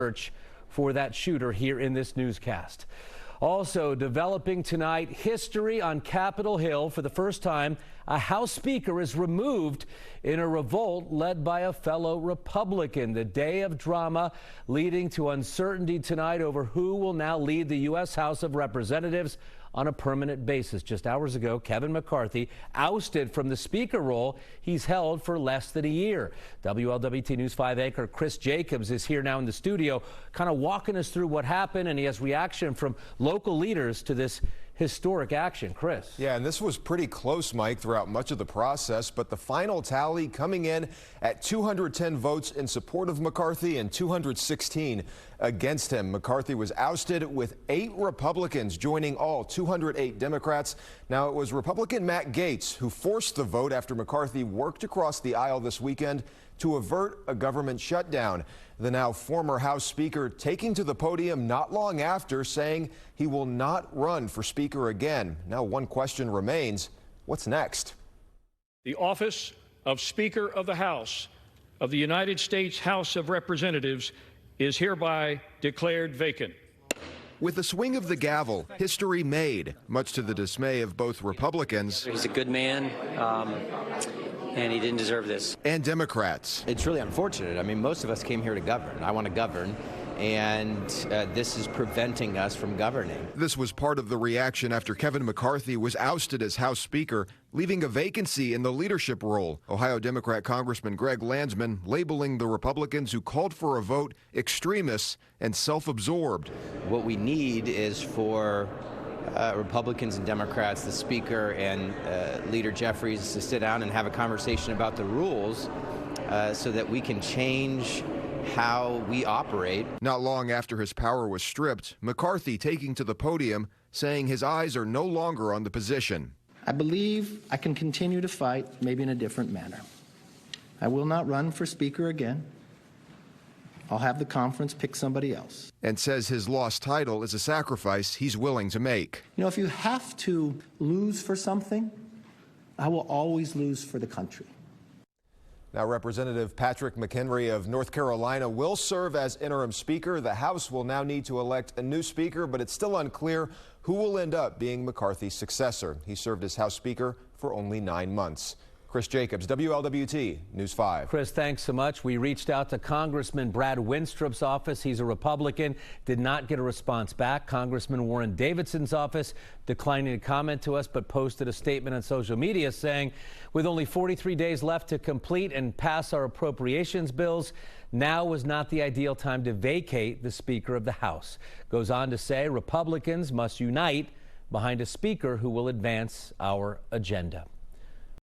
search for that shooter here in this newscast. Also developing tonight, history on Capitol Hill. For the first time, a House Speaker is removed in a revolt led by a fellow Republican. The day of drama leading to uncertainty tonight over who will now lead the U.S. House of Representatives on a permanent basis. Just hours ago, Kevin McCarthy ousted from the speaker role he's held for less than a year. WLWT News 5 anchor Chris Jacobs is here now in the studio, kind of walking us through what happened, and he has reaction from local leaders to this historic action. Chris. Yeah, and this was pretty close, Mike, throughout much of the process, but the final tally coming in at 210 votes in support of McCarthy and 216 against him. McCarthy was ousted with 8 Republicans joining all 208 Democrats. Now, it was Republican Matt Gaetz who forced the vote after McCarthy worked across the aisle this weekend to avert a government shutdown. The now former House Speaker taking to the podium not long after, saying he will not run for Speaker again. Now, one question remains: what's next? The office of Speaker of the House of the United States House of Representatives is hereby declared vacant. With the swing of the gavel, history made, much to the dismay of both Republicans. He's a good man, and he didn't deserve this. And Democrats. It's really unfortunate. I mean, most of us came here to govern. I want to govern, and this is preventing us from governing. This was part of the reaction after Kevin McCarthy was ousted as House Speaker, leaving a vacancy in the leadership role. Ohio Democrat Congressman Greg Landsman labeling the Republicans who called for a vote extremists and self-absorbed. What we need is for Republicans and Democrats, the Speaker and Leader Jeffries, to sit down and have a conversation about the rules so that we can change how we operate. Not long after his power was stripped, McCarthy taking to the podium, saying his eyes are no longer on the position. I believe I can continue to fight, maybe in a different manner. I will not run for Speaker again. I'll have the conference pick somebody else. And says his lost title is a sacrifice he's willing to make. You know, if you have to lose for something, I will always lose for the country. Now, Representative Patrick McHenry of North Carolina will serve as interim speaker. The House will now need to elect a new speaker, but it's still unclear who will end up being McCarthy's successor. He served as House Speaker for only 9 months. Chris Jacobs, WLWT News 5. Chris, thanks so much. We reached out to Congressman Brad Winstrup's office. He's a Republican. Did not get a response back. Congressman Warren Davidson's office declining to comment to us, but posted a statement on social media saying, with only 43 days left to complete and pass our appropriations bills, now was not the ideal time to vacate the Speaker of the House. Goes on to say Republicans must unite behind a Speaker who will advance our agenda.